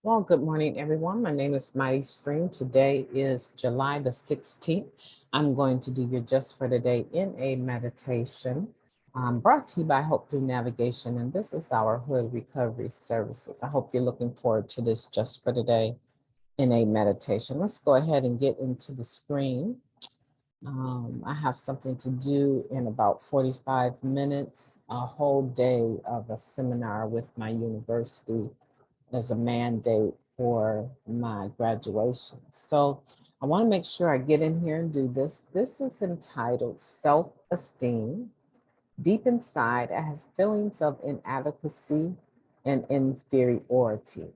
Well, good morning, everyone. My name is MightyStream. Today is July the 16th. I'm going to do your Just for Today in a meditation brought to you by H.O.O.D Navigation. And this is our Hood Recovery Services. I hope you're looking forward to this Just for Today in a meditation. Let's go ahead and get into the screen. I have something to do in about 45 minutes, a whole day of a seminar with my university as a mandate for my graduation. So I want to make sure I get in here and do this. This is entitled Self-Esteem. Deep inside, I have feelings of inadequacy and inferiority.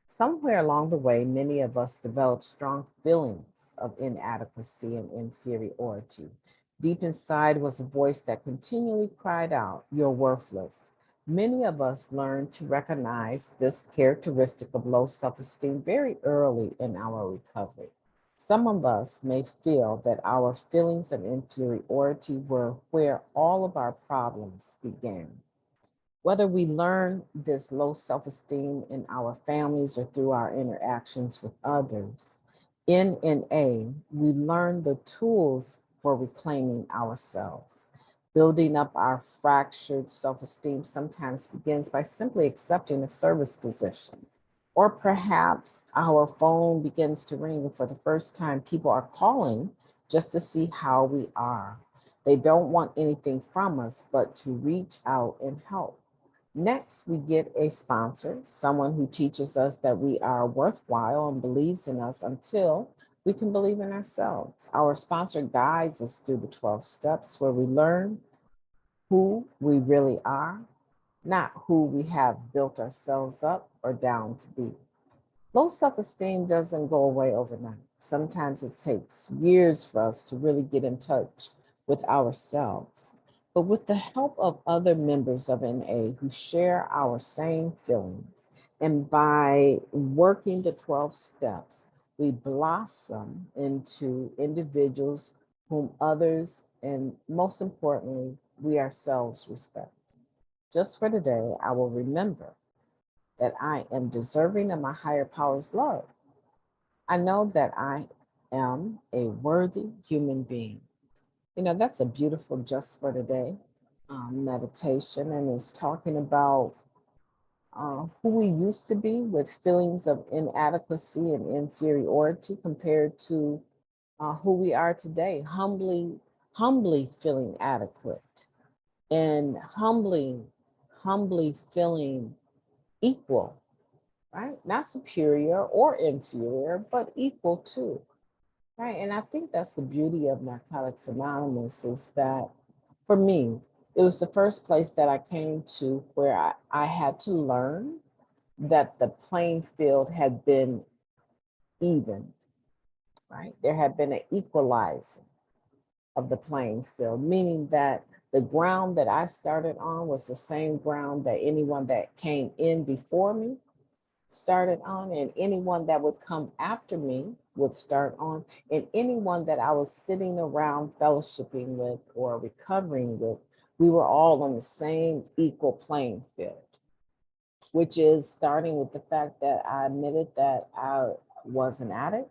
Somewhere along the way, many of us developed strong feelings of inadequacy and inferiority. Deep inside was a voice that continually cried out, "You're worthless." Many of us learned to recognize this characteristic of low self-esteem very early in our recovery. Some of us may feel that our feelings of inferiority were where all of our problems began. Whether we learn this low self-esteem in our families or through our interactions with others, in NA, we learn the tools for reclaiming ourselves. Building up our fractured self-esteem sometimes begins by simply accepting a service position. Or perhaps our phone begins to ring, and for the first time, people are calling just to see how we are. They don't want anything from us but to reach out and help. Next, we get a sponsor, someone who teaches us that we are worthwhile and believes in us until we can believe in ourselves. Our sponsor guides us through the 12 steps where we learn who we really are, not who we have built ourselves up or down to be. Low self-esteem doesn't go away overnight. Sometimes it takes years for us to really get in touch with ourselves. But with the help of other members of NA who share our same feelings, and by working the 12 steps, we blossom into individuals whom others, and most importantly, we ourselves respect. Just for today, I will remember that I am deserving of my higher power's love. I know that I am a worthy human being. You know, that's a beautiful Just for Today meditation, and it's talking about who we used to be with feelings of inadequacy and inferiority compared to who we are today, humbly feeling adequate and humbly feeling equal, right? Not superior or inferior, but equal too, right? And I think that's the beauty of Narcotics Anonymous is that for me, it was the first place that I came to where I had to learn that the playing field had been evened, right? There had been an equalizing of the playing field, meaning that the ground that I started on was the same ground that anyone that came in before me started on, and anyone that would come after me would start on, and anyone that I was sitting around fellowshipping with or recovering with, we were all on the same equal playing field, which is starting with the fact that I admitted that I was an addict,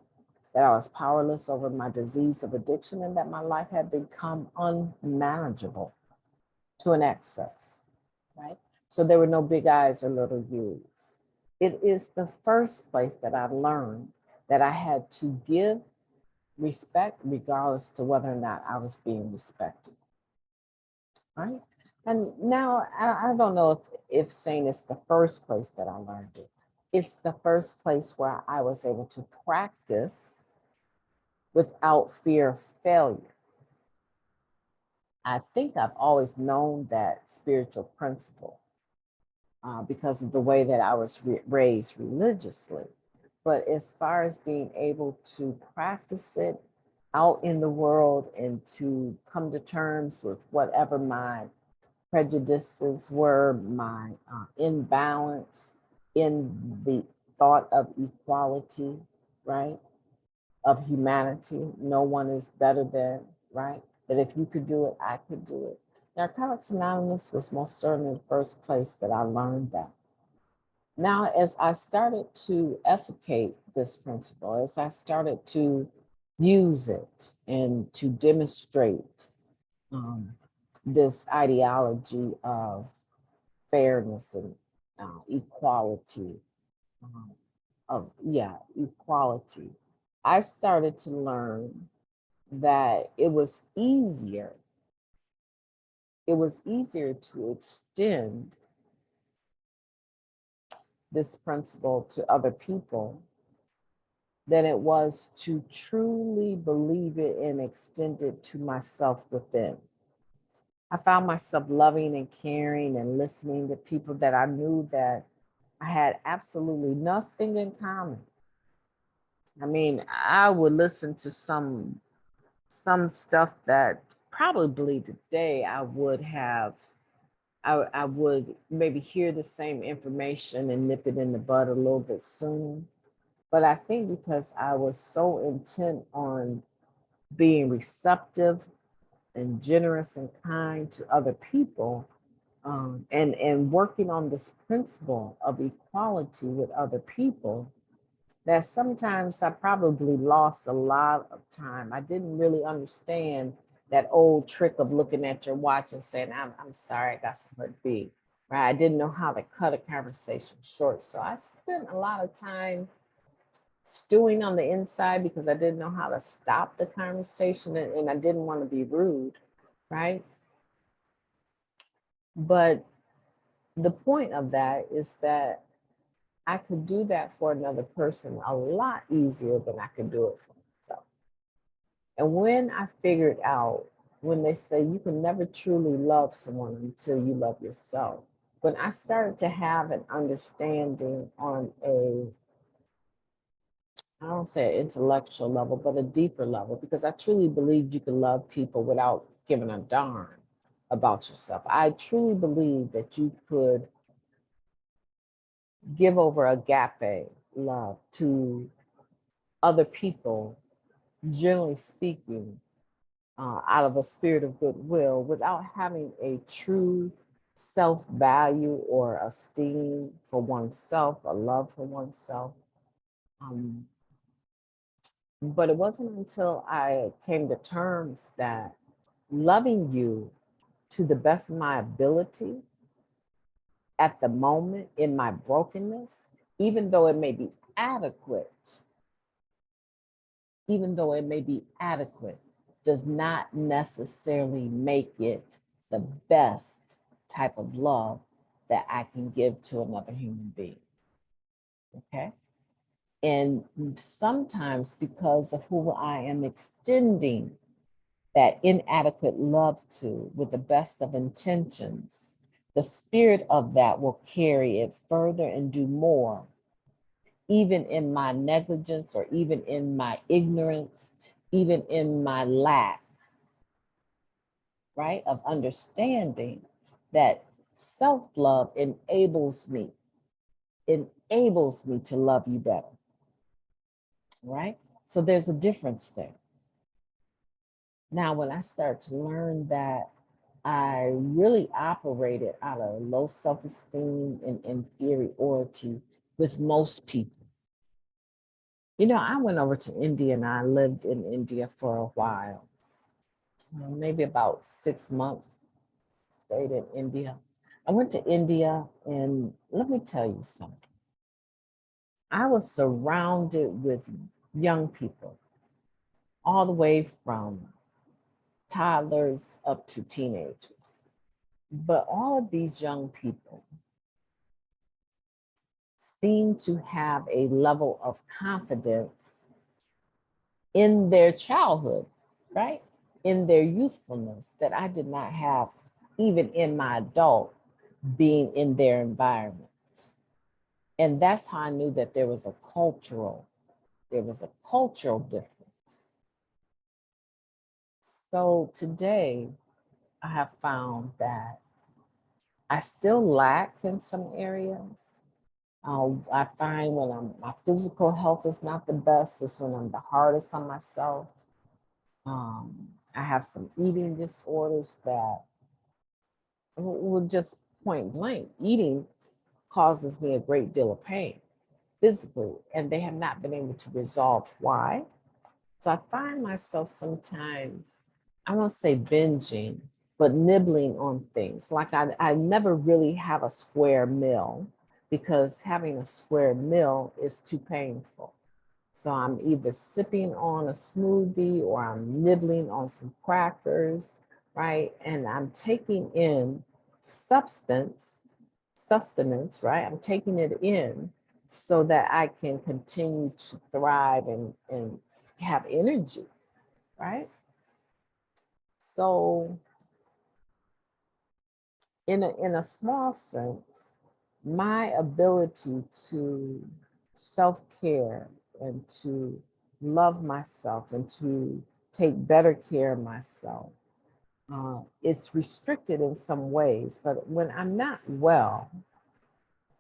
that I was powerless over my disease of addiction, and that my life had become unmanageable to an excess, right? So there were no big eyes or little U's. It is the first place that I learned that I had to give respect regardless to whether or not I was being respected, right? And now I don't know if saying it's the first place that I learned it. It's the first place where I was able to practice without fear of failure. I think I've always known that spiritual principle because of the way that I was raised religiously. But as far as being able to practice it out in the world and to come to terms with whatever my prejudices were, my imbalance in the thought of equality, right? Of humanity. No one is better than, right? That if you could do it, I could do it. Narcotics Anonymous was most certainly the first place that I learned that. Now, as I started to effecate this principle, as I started to use it and to demonstrate um, this ideology of fairness and equality, um, equality, I started to learn that it was easier to extend this principle to other people than it was to truly believe it and extend it to myself within. I found myself loving and caring and listening to people that I knew that I had absolutely nothing in common. I mean, I would listen to some stuff that probably today I would maybe hear the same information and nip it in the bud a little bit sooner. But I think because I was so intent on being receptive and generous and kind to other people, and working on this principle of equality with other people, that sometimes I probably lost a lot of time. I didn't really understand that old trick of looking at your watch and saying, I'm sorry, I got somewhere to be, right? I didn't know how to cut a conversation short. So I spent a lot of time stewing on the inside because I didn't know how to stop the conversation, and I didn't want to be rude, right? But the point of that is that I could do that for another person a lot easier than I could do it for myself. And when I figured out, when they say you can never truly love someone until you love yourself, when I started to have an understanding on I don't say an intellectual level, but a deeper level, because I truly believe you can love people without giving a darn about yourself. I truly believe that you could give over agape love to other people, generally speaking, out of a spirit of goodwill without having a true self value or esteem for oneself, a love for oneself. Um, but it wasn't until I came to terms that loving you to the best of my ability at the moment in my brokenness, even though it may be adequate, even though it may be adequate, does not necessarily make it the best type of love that I can give to another human being. Okay. And sometimes because of who I am extending that inadequate love to with the best of intentions, the spirit of that will carry it further and do more, even in my negligence or even in my ignorance, even in my lack, right, of understanding that self-love enables me to love you better, right? So there's a difference there. Now, when I start to learn that I really operated out of low self-esteem and inferiority with most people. You know, I went over to India and I lived in India for a while, maybe about 6 months, stayed in India. I went to India and let me tell you something. I was surrounded with young people, all the way from toddlers up to teenagers. But all of these young people seem to have a level of confidence in their childhood, right? In their youthfulness that I did not have even in my adult being in their environment. And that's how I knew that there was a cultural difference. So today I have found that I still lack in some areas. I find when my physical health is not the best, is when I'm the hardest on myself. I have some eating disorders that will just point blank eating causes me a great deal of pain physically, and they have not been able to resolve why. So I find myself sometimes, I won't say binging, but nibbling on things. Like I never really have a square meal because having a square meal is too painful. So I'm either sipping on a smoothie or I'm nibbling on some crackers, right? And I'm taking in sustenance, right? I'm taking it in so that I can continue to thrive and have energy, right? So in a small sense, my ability to self-care and to love myself and to take better care of myself, it's restricted in some ways. But when I'm not well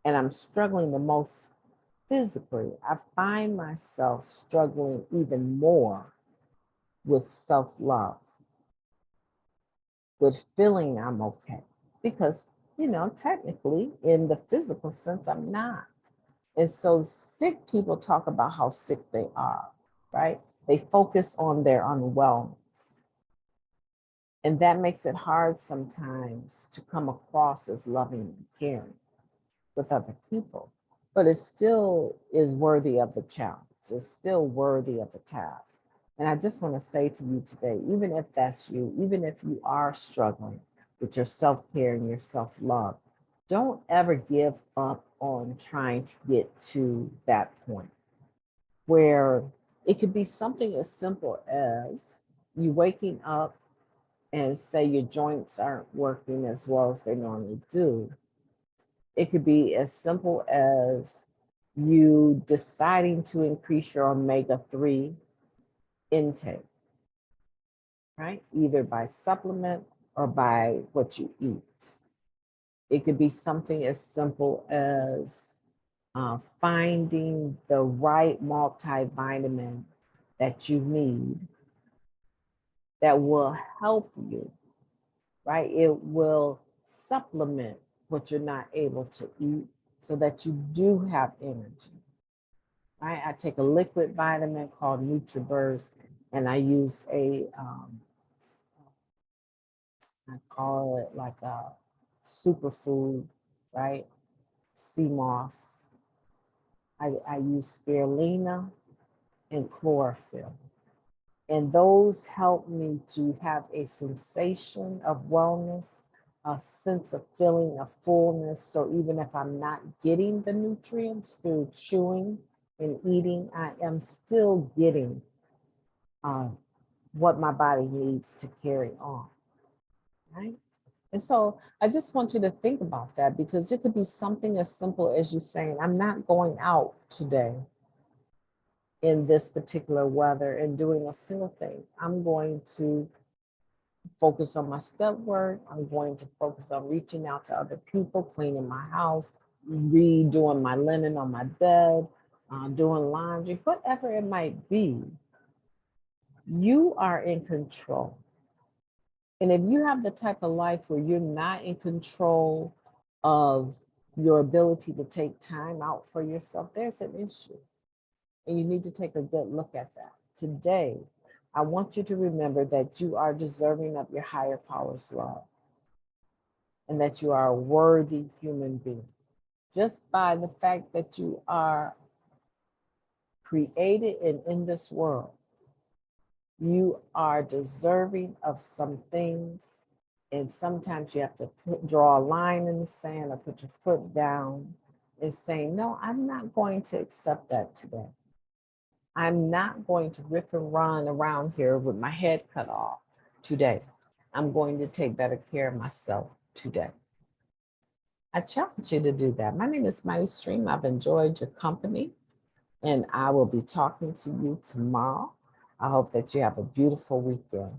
and I'm struggling the most physically, I find myself struggling even more with self-love, with feeling I'm okay. Because, technically, in the physical sense, I'm not. And so sick people talk about how sick they are, right? They focus on their unwellness. And that makes it hard sometimes to come across as loving and caring with other people. But it still is worthy of the challenge. It's still worthy of the task. And I just want to say to you today, even if that's you, even if you are struggling with your self-care and your self-love, don't ever give up on trying to get to that point where it could be something as simple as you waking up and say your joints aren't working as well as they normally do. It could be as simple as you deciding to increase your omega-3 intake, right? Either by supplement or by what you eat. It could be something as simple as finding the right multivitamin that you need that will help you, right? It will supplement what you're not able to eat so that you do have energy, right? I take a liquid vitamin called NutriBurst, and I use I call it like a superfood, right? Sea moss. I use spirulina and chlorophyll. And those help me to have a sensation of wellness, a sense of feeling of fullness. So even if I'm not getting the nutrients through chewing and eating, I am still getting what my body needs to carry on, right? And so I just want you to think about that, because it could be something as simple as you saying, I'm not going out today in this particular weather and doing a single thing. I'm going to focus on my step work. I'm going to focus on reaching out to other people, cleaning my house, redoing my linen on my bed, doing laundry, whatever it might be. You are in control. And if you have the type of life where you're not in control of your ability to take time out for yourself, there's an issue. And you need to take a good look at that. Today, I want you to remember that you are deserving of your higher power's love and that you are a worthy human being. Just by the fact that you are created and in this world, you are deserving of some things. And sometimes you have to draw a line in the sand or put your foot down and say, no, I'm not going to accept that today. I'm not going to rip and run around here with my head cut off today. I'm going to take better care of myself today. I challenge you to do that. My name is MightyStream. I've enjoyed your company, and I will be talking to you tomorrow. I hope that you have a beautiful weekend.